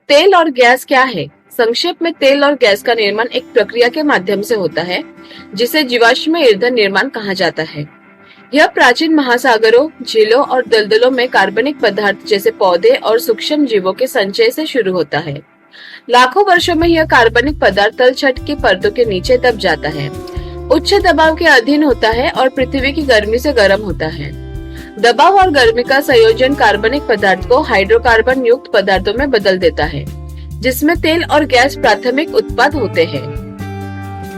तेल और गैस क्या है? संक्षेप में तेल और गैस का निर्माण एक प्रक्रिया के माध्यम से होता है जिसे जीवाश्म ईंधन निर्माण कहा जाता है। यह प्राचीन महासागरों, झीलों और दलदलों में कार्बनिक पदार्थ जैसे पौधे और सूक्ष्म जीवों के संचय से शुरू होता है। लाखों वर्षों में यह कार्बनिक पदार्थ तल छट की परतों के नीचे दब जाता है, उच्च दबाव के अधीन होता है और पृथ्वी की गर्मी से गर्म होता है। दबाव और गर्मी का संयोजन कार्बनिक पदार्थ को हाइड्रोकार्बन युक्त पदार्थों में बदल देता है, जिसमें तेल और गैस प्राथमिक उत्पाद होते हैं।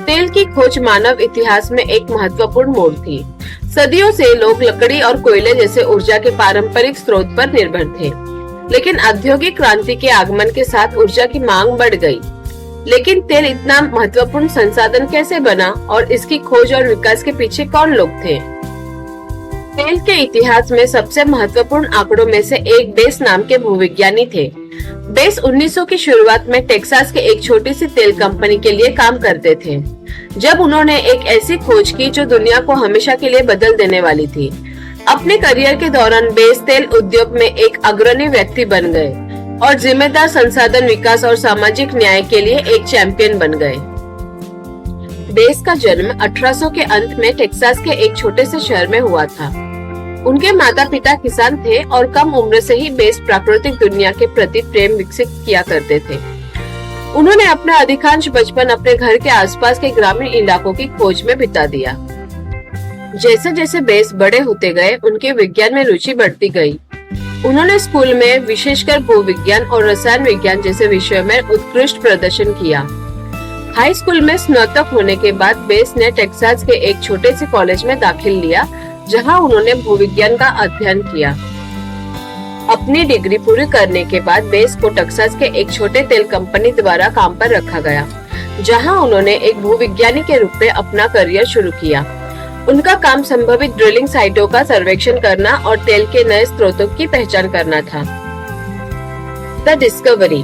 तेल की खोज मानव इतिहास में एक महत्वपूर्ण मोड़ थी। सदियों से लोग लकड़ी और कोयले जैसे ऊर्जा के पारंपरिक स्रोत पर निर्भर थे, लेकिन औद्योगिक क्रांति के आगमन के साथ ऊर्जा की मांग बढ़ गई। लेकिन तेल इतना महत्वपूर्ण संसाधन कैसे बना और इसकी खोज और विकास के पीछे कौन लोग थे? तेल के इतिहास में सबसे महत्वपूर्ण आंकड़ों में से एक बेस नाम के भूविज्ञानी थे। बेस 1900 की शुरुआत में टेक्सास के एक छोटी सी तेल कंपनी के लिए काम करते थे, जब उन्होंने एक ऐसी खोज की जो दुनिया को हमेशा के लिए बदल देने वाली थी। अपने करियर के दौरान बेस तेल उद्योग में एक अग्रणी व्यक्ति बन गए और जिम्मेदार संसाधन विकास और सामाजिक न्याय के लिए एक चैंपियन बन गए। बेस का जन्म 1800 के अंत में टेक्सास के एक छोटे से शहर में हुआ था। उनके माता पिता किसान थे और कम उम्र से ही बेस प्राकृतिक दुनिया के प्रति प्रेम विकसित किया करते थे। उन्होंने अपना अधिकांश बचपन अपने घर के आसपास के ग्रामीण इलाकों की खोज में बिता दिया। जैसे जैसे बेस बड़े होते गए, उनके विज्ञान में रुचि बढ़ती गई। उन्होंने स्कूल में विशेषकर भूविज्ञान और रसायन विज्ञान जैसे विषयों में उत्कृष्ट प्रदर्शन किया। हाई स्कूल में स्नातक होने के बाद बेस ने टेक्सास के एक छोटे से कॉलेज में दाखिल लिया, जहां उन्होंने भूविज्ञान का अध्ययन किया। अपनी डिग्री पूरी करने के बाद बेस को टेक्सास के एक छोटे तेल कंपनी द्वारा काम पर रखा गया, जहां उन्होंने एक भूविज्ञानी के रूप में अपना करियर शुरू किया। उनका काम संभावित ड्रिलिंग साइटों का सर्वेक्षण करना और तेल के नए स्रोतों की पहचान करना था। The discovery.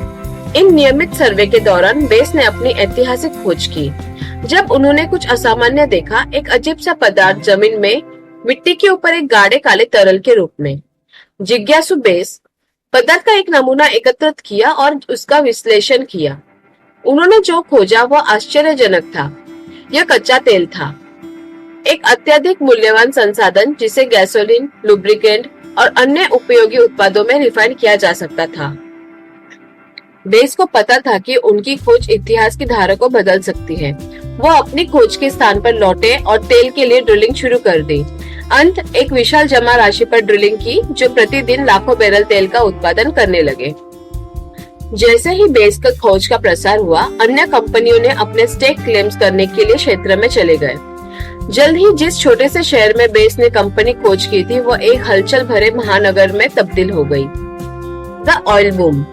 इन नियमित सर्वे के दौरान बेस ने अपनी ऐतिहासिक खोज की, जब उन्होंने कुछ असामान्य देखा, एक अजीब सा पदार्थ जमीन में मिट्टी के ऊपर एक गाढ़े काले तरल के रूप में। जिज्ञासु बेस पदार्थ का एक नमूना एकत्रित किया और उसका विश्लेषण किया। उन्होंने जो खोजा वह आश्चर्यजनक था। यह कच्चा तेल था, एक अत्यधिक मूल्यवान संसाधन जिसे गैसोलीन, लुब्रिकेंट और अन्य उपयोगी उत्पादों में रिफाइन किया जा सकता था। बेस को पता था कि उनकी खोज इतिहास की धारा को बदल सकती है। वो अपनी खोज के स्थान पर लौटे और तेल के लिए ड्रिलिंग शुरू कर दी। एक विशाल जमा राशि पर ड्रिलिंग की, जो प्रतिदिन लाखों बैरल तेल का उत्पादन करने लगे। जैसे ही बेस का खोज का प्रसार हुआ, अन्य कंपनियों ने अपने स्टेक क्लेम्स करने के लिए क्षेत्र में चले गए। जल्द ही जिस छोटे से शहर में बेस ने कंपनी खोज की थी, वो एक हलचल भरे महानगर में तब्दील हो गई। The oil boom.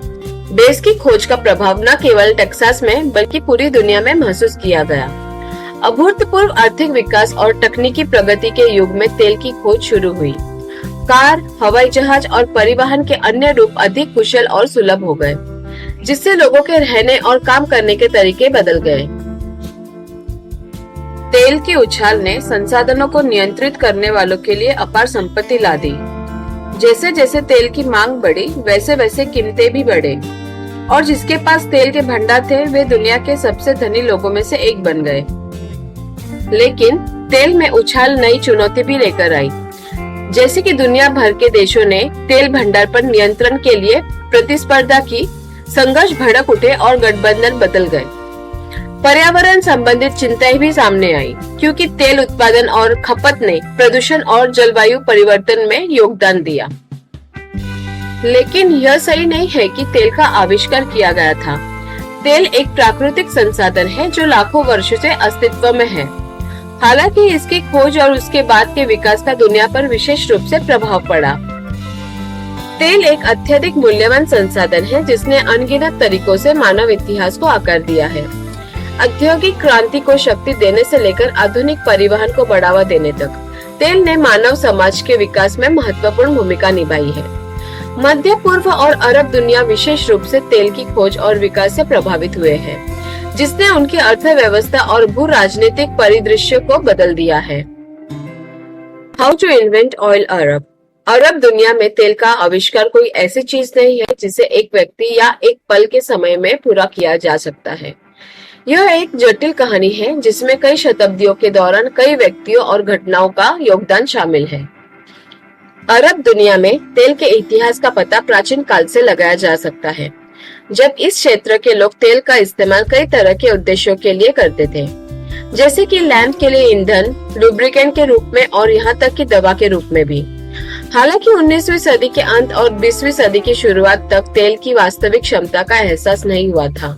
बेस की खोज का प्रभाव न केवल टेक्सास में बल्कि पूरी दुनिया में महसूस किया गया। अभूतपूर्व आर्थिक विकास और तकनीकी प्रगति के युग में तेल की खोज शुरू हुई। कार, हवाई जहाज और परिवहन के अन्य रूप अधिक कुशल और सुलभ हो गए, जिससे लोगों के रहने और काम करने के तरीके बदल गए। तेल की उछाल ने संसाधनों को नियंत्रित करने वालों के लिए अपार संपत्ति ला दी। जैसे जैसे तेल की मांग बढ़ी, वैसे वैसे कीमतें भी बढ़े, और जिसके पास तेल के भंडार थे, वे दुनिया के सबसे धनी लोगों में से एक बन गए। लेकिन तेल में उछाल नई चुनौती भी लेकर आई, जैसे कि दुनिया भर के देशों ने तेल भंडार पर नियंत्रण के लिए प्रतिस्पर्धा की, संघर्ष भड़क उठे और गठबंधन बदल गए। पर्यावरण संबंधित चिंताएं भी सामने आई, क्योंकि तेल उत्पादन और खपत ने प्रदूषण और जलवायु परिवर्तन में योगदान दिया। लेकिन यह सही नहीं है कि तेल का आविष्कार किया गया था। तेल एक प्राकृतिक संसाधन है जो लाखों वर्षों से अस्तित्व में है। हालांकि इसकी खोज और उसके बाद के विकास का दुनिया पर विशेष रूप से प्रभाव पड़ा। तेल एक अत्यधिक मूल्यवान संसाधन है जिसने अनगिनत तरीकों से मानव इतिहास को आकार दिया है। औद्योगिक क्रांति को शक्ति देने से लेकर आधुनिक परिवहन को बढ़ावा देने तक तेल ने मानव समाज के विकास में महत्वपूर्ण भूमिका निभाई है। मध्य पूर्व और अरब दुनिया विशेष रूप से तेल की खोज और विकास से प्रभावित हुए हैं, जिसने उनकी अर्थव्यवस्था और भू राजनीतिक परिदृश्य को बदल दिया है। हाउ टू इन्वेंट ऑयल अरब। अरब दुनिया में तेल का आविष्कार कोई ऐसी चीज नहीं है जिसे एक व्यक्ति या एक पल के समय में पूरा किया जा सकता है। यह एक जटिल कहानी है जिसमें कई शताब्दियों के दौरान कई व्यक्तियों और घटनाओं का योगदान शामिल है। अरब दुनिया में तेल के इतिहास का पता प्राचीन काल से लगाया जा सकता है, जब इस क्षेत्र के लोग तेल का इस्तेमाल कई तरह के उद्देश्यों के लिए करते थे, जैसे कि लैंप के लिए ईंधन, लुब्रिकेंट के रूप में और यहाँ तक कि दवा के रूप में भी। हालांकि 19वीं सदी के अंत और 20वीं सदी की शुरुआत तक तेल की वास्तविक क्षमता का एहसास नहीं हुआ था।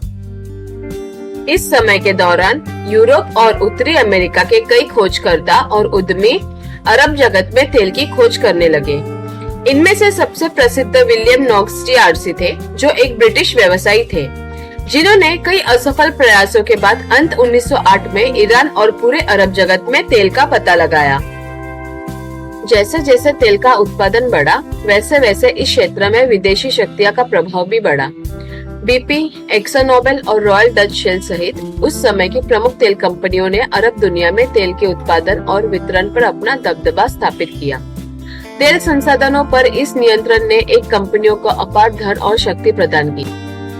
इस समय के दौरान यूरोप और उत्तरी अमेरिका के कई खोजकर्ता और उद्यमी अरब जगत में तेल की खोज करने लगे। इनमें से सबसे प्रसिद्ध विलियम नॉक्स टी थे, जो एक ब्रिटिश व्यवसायी थे, जिन्होंने कई असफल प्रयासों के बाद अंत 1908 में ईरान और पूरे अरब जगत में तेल का पता लगाया। जैसे जैसे तेल का उत्पादन बढ़ा, वैसे वैसे इस क्षेत्र में विदेशी शक्तियों का प्रभाव भी बढ़ा। BP, एक्सन मोबिल और रॉयल डच शेल सहित उस समय की प्रमुख तेल कंपनियों ने अरब दुनिया में तेल के उत्पादन और वितरण पर अपना दबदबा स्थापित किया। तेल संसाधनों पर इस नियंत्रण ने एक कंपनियों को अपार धन और शक्ति प्रदान की,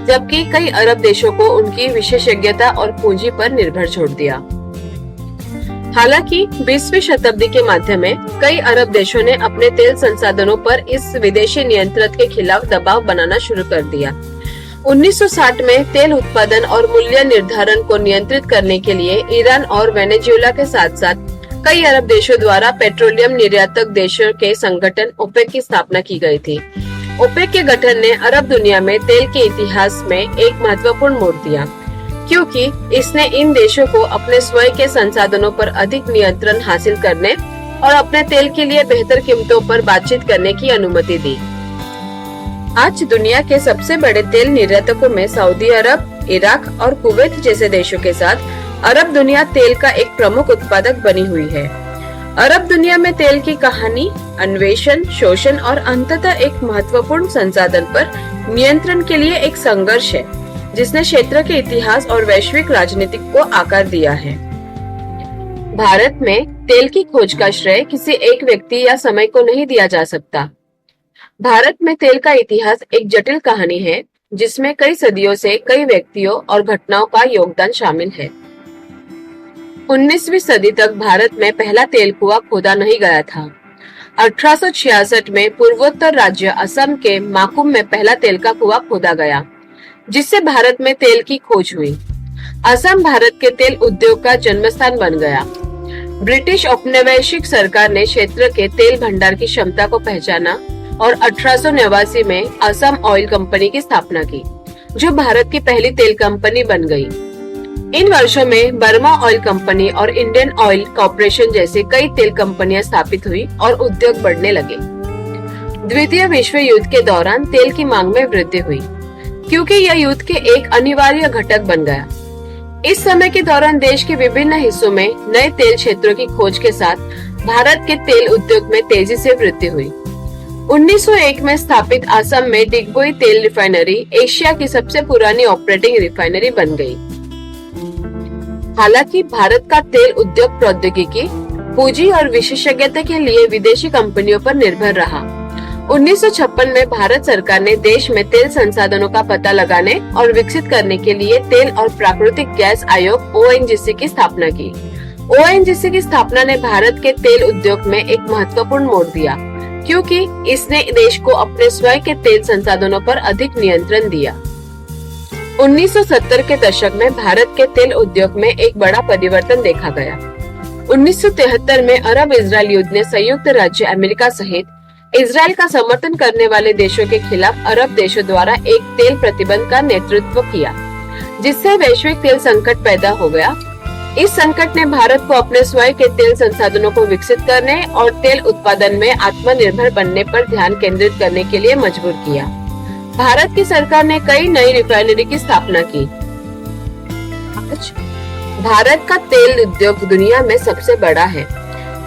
जबकि कई अरब देशों को उनकी विशेषज्ञता और पूंजी पर निर्भर छोड़ दिया। हालांकि 20वीं शताब्दी के मध्य में कई अरब देशों ने अपने तेल संसाधनों पर इस विदेशी नियंत्रण के खिलाफ दबाव बनाना शुरू कर दिया। 1960 में तेल उत्पादन और मूल्य निर्धारण को नियंत्रित करने के लिए ईरान और वेनेजुएला के साथ साथ कई अरब देशों द्वारा पेट्रोलियम निर्यातक देशों के संगठन ओपेक की स्थापना की गई थी। ओपेक के गठन ने अरब दुनिया में तेल के इतिहास में एक महत्वपूर्ण मोड़ दिया, क्योंकि इसने इन देशों को अपने स्वयं के संसाधनों पर अधिक नियंत्रण हासिल करने और अपने तेल के लिए बेहतर कीमतों पर बातचीत करने की अनुमति दी। आज दुनिया के सबसे बड़े तेल निर्यातकों में सऊदी अरब, इराक और कुवैत जैसे देशों के साथ अरब दुनिया तेल का एक प्रमुख उत्पादक बनी हुई है। अरब दुनिया में तेल की कहानी अन्वेषण, शोषण और अंततः एक महत्वपूर्ण संसाधन पर नियंत्रण के लिए एक संघर्ष है, जिसने क्षेत्र के इतिहास और वैश्विक राजनीति को आकार दिया है। भारत में तेल की खोज का श्रेय किसी एक व्यक्ति या समय को नहीं दिया जा सकता। भारत में तेल का इतिहास एक जटिल कहानी है, जिसमें कई सदियों से कई व्यक्तियों और घटनाओं का योगदान शामिल है। 19वीं सदी तक भारत में पहला तेल कुआं खोदा नहीं गया था। 1866 में पूर्वोत्तर राज्य असम के माकुम में पहला तेल का कुआं खोदा गया, जिससे भारत में तेल की खोज हुई। असम भारत के तेल उद्योग का जन्मस्थान बन गया। ब्रिटिश औपनिवेशिक सरकार ने क्षेत्र के तेल भंडार की क्षमता को पहचाना और 1889 में असम ऑयल कंपनी की स्थापना की, जो भारत की पहली तेल कंपनी बन गई। इन वर्षों में बर्मा ऑयल कंपनी और इंडियन ऑयल कॉर्पोरेशन जैसे कई तेल कंपनियां स्थापित हुई और उद्योग बढ़ने लगे। द्वितीय विश्व युद्ध के दौरान तेल की मांग में वृद्धि हुई, क्योंकि यह युद्ध के एक अनिवार्य घटक बन गया। इस समय के दौरान देश के विभिन्न हिस्सों में नए तेल क्षेत्रों की खोज के साथ भारत के तेल उद्योग में तेजी से वृद्धि हुई। 1901 में स्थापित असम में डिगबोई तेल रिफाइनरी एशिया की सबसे पुरानी ऑपरेटिंग रिफाइनरी बन गई। हालांकि भारत का तेल उद्योग प्रौद्योगिकी, पूंजी और विशेषज्ञता के लिए विदेशी कंपनियों पर निर्भर रहा। 1956 में भारत सरकार ने देश में तेल संसाधनों का पता लगाने और विकसित करने के लिए तेल और प्राकृतिक गैस आयोग ONGC की स्थापना की। ONGC की स्थापना ने भारत के तेल उद्योग में एक महत्वपूर्ण मोड़ दिया, क्योंकि इसने देश को अपने स्वयं के तेल संसाधनों पर अधिक नियंत्रण दिया। 1970 के दशक में भारत के तेल उद्योग में एक बड़ा परिवर्तन देखा गया। 1973 में अरब इजरायल युद्ध ने संयुक्त राज्य अमेरिका सहित इजरायल का समर्थन करने वाले देशों के खिलाफ अरब देशों द्वारा एक तेल प्रतिबंध का नेतृत्व किया, जिससे वैश्विक तेल संकट पैदा हो गया। इस संकट ने भारत को अपने स्वयं के तेल संसाधनों को विकसित करने और तेल उत्पादन में आत्मनिर्भर बनने पर ध्यान केंद्रित करने के लिए मजबूर किया। भारत की सरकार ने कई नई रिफाइनरी की स्थापना की। आज भारत का तेल उद्योग दुनिया में सबसे बड़ा है,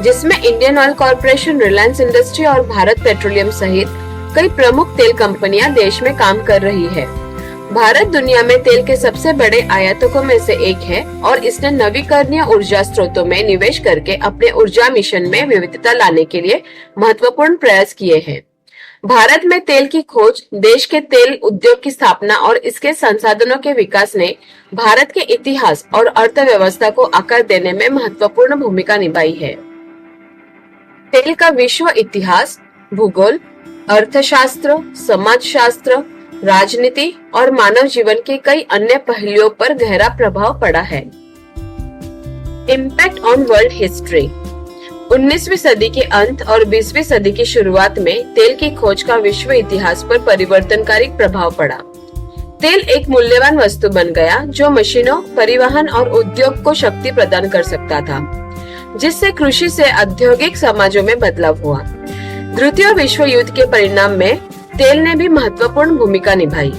जिसमें Indian oil corporation, Reliance industry और भारत पेट्रोलियम सहित कई प्रमुख तेल कंपनियां देश में काम कर रही है। भारत दुनिया में तेल के सबसे बड़े आयातकों में से एक है और इसने नवीकरणीय ऊर्जा स्रोतों में निवेश करके अपने ऊर्जा मिशन में विविधता लाने के लिए महत्वपूर्ण प्रयास किए हैं। भारत में तेल की खोज, देश के तेल उद्योग की स्थापना और इसके संसाधनों के विकास ने भारत के इतिहास और अर्थव्यवस्था को आकार देने में महत्वपूर्ण भूमिका निभाई है। तेल का विश्व इतिहास, भूगोल, अर्थशास्त्र, समाजशास्त्र, राजनीति और मानव जीवन के कई अन्य पहलुओं पर गहरा प्रभाव पड़ा है। Impact on world history. 19वीं सदी के अंत और 20वीं सदी की शुरुआत में तेल की खोज का विश्व इतिहास पर परिवर्तनकारी प्रभाव पड़ा। तेल एक मूल्यवान वस्तु बन गया जो मशीनों, परिवहन और उद्योग को शक्ति प्रदान कर सकता था, जिससे कृषि से औद्योगिक समाजों में बदलाव हुआ। द्वितीय विश्व युद्ध के परिणाम में तेल ने भी महत्वपूर्ण भूमिका निभाई।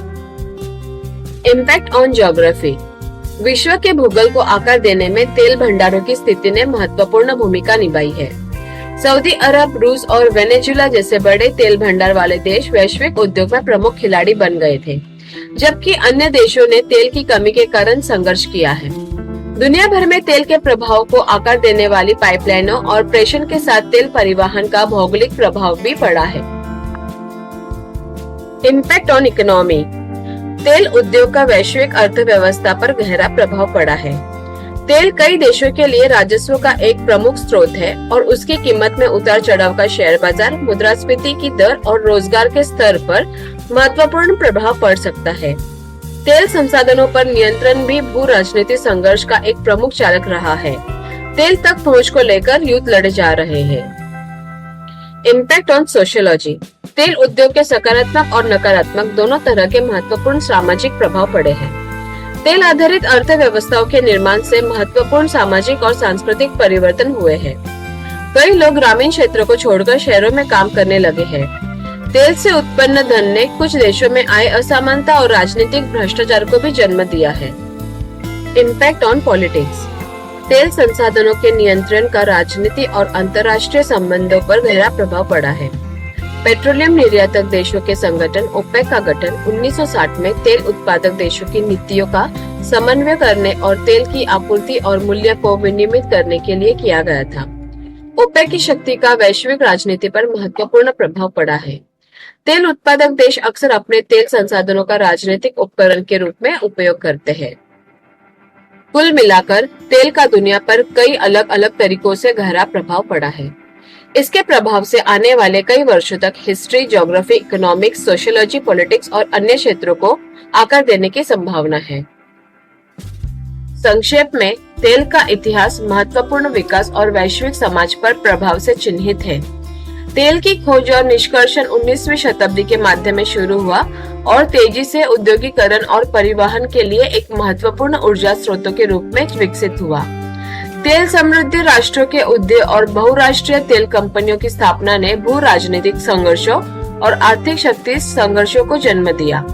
Impact on geography. विश्व के भूगोल को आकार देने में तेल भंडारों की स्थिति ने महत्वपूर्ण भूमिका निभाई है। सऊदी अरब, रूस और वेनेजुला जैसे बड़े तेल भंडार वाले देश वैश्विक उद्योग में प्रमुख खिलाड़ी बन गए थे, जबकि अन्य देशों ने तेल की कमी के कारण संघर्ष किया है। दुनिया भर में तेल के प्रभाव को आकार देने वाली पाइपलाइनों और प्रेषण के साथ तेल परिवहन का भौगोलिक प्रभाव भी पड़ा है। Impact on economy. तेल उद्योग का वैश्विक अर्थव्यवस्था पर गहरा प्रभाव पड़ा है। तेल कई देशों के लिए राजस्व का एक प्रमुख स्रोत है और उसकी कीमत में उतार चढ़ाव का शेयर बाजार, मुद्रास्फीति की दर और रोजगार के स्तर पर महत्वपूर्ण प्रभाव पड़ सकता है। तेल संसाधनों पर नियंत्रण भी भू राजनीतिक संघर्ष का एक प्रमुख चालक रहा है। तेल तक पहुंच को लेकर युद्ध लड़े जा रहे हैं। Impact on sociology. तेल उद्योग के सकारात्मक और नकारात्मक दोनों तरह के महत्वपूर्ण सामाजिक प्रभाव पड़े हैं। तेल आधारित अर्थव्यवस्थाओं के निर्माण से महत्वपूर्ण सामाजिक और सांस्कृतिक परिवर्तन हुए हैं। कई लोग ग्रामीण क्षेत्रों को छोड़कर शहरों में काम करने लगे हैं। तेल से उत्पन्न धन ने कुछ देशों में आय असमानता और राजनीतिक भ्रष्टाचार को भी जन्म दिया है। Impact on politics. तेल संसाधनों के नियंत्रण का राजनीति और अंतर्राष्ट्रीय संबंधों पर गहरा प्रभाव पड़ा है। पेट्रोलियम निर्यातक देशों के संगठन ओपेक का गठन 1960 में तेल उत्पादक देशों की नीतियों का समन्वय करने और तेल की आपूर्ति और मूल्य को विनियमित करने के लिए किया गया था। ओपेक की शक्ति का वैश्विक राजनीति पर महत्वपूर्ण प्रभाव पड़ा है। तेल उत्पादक देश अक्सर अपने तेल संसाधनों का राजनीतिक उपकरण के रूप में उपयोग करते हैं। कुल मिलाकर तेल का दुनिया पर कई अलग अलग तरीकों से गहरा प्रभाव पड़ा है। इसके प्रभाव से आने वाले कई वर्षों तक history, geography, economics, sociology, politics और अन्य क्षेत्रों को आकार देने की संभावना है। संक्षेप में, तेल का इतिहास महत्वपूर्ण विकास और वैश्विक समाज पर प्रभाव से चिन्हित है। तेल की खोज और निष्कर्षण 19वीं शताब्दी के माध्यम में शुरू हुआ और तेजी से औद्योगिकरण और परिवहन के लिए एक महत्वपूर्ण ऊर्जा स्रोतों के रूप में विकसित हुआ। तेल समृद्ध राष्ट्रों के उदय और बहुराष्ट्रीय तेल कंपनियों की स्थापना ने भू राजनीतिक संघर्षों और आर्थिक शक्ति संघर्षों को जन्म दिया।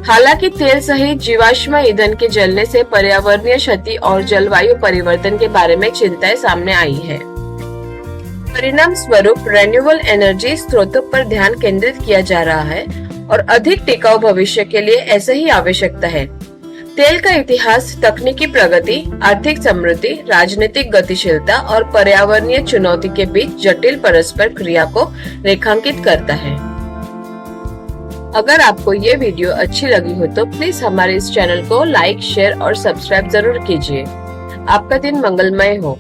हालांकि तेल सहित जीवाश्म ईंधन के जलने से पर्यावरणीय क्षति और जलवायु परिवर्तन के बारे में चिंताएं सामने आई है। परिणाम स्वरूप रिन्यूएबल एनर्जी स्रोतों पर ध्यान केंद्रित किया जा रहा है और अधिक टिकाऊ भविष्य के लिए ऐसा ही आवश्यकता है। तेल का इतिहास तकनीकी प्रगति, आर्थिक समृद्धि, राजनीतिक गतिशीलता और पर्यावरणीय चुनौती के बीच जटिल परस्पर क्रिया को रेखांकित करता है। अगर आपको ये वीडियो अच्छी लगी हो तो प्लीज हमारे इस चैनल को लाइक, शेयर और सब्सक्राइब जरूर कीजिए। आपका दिन मंगलमय हो।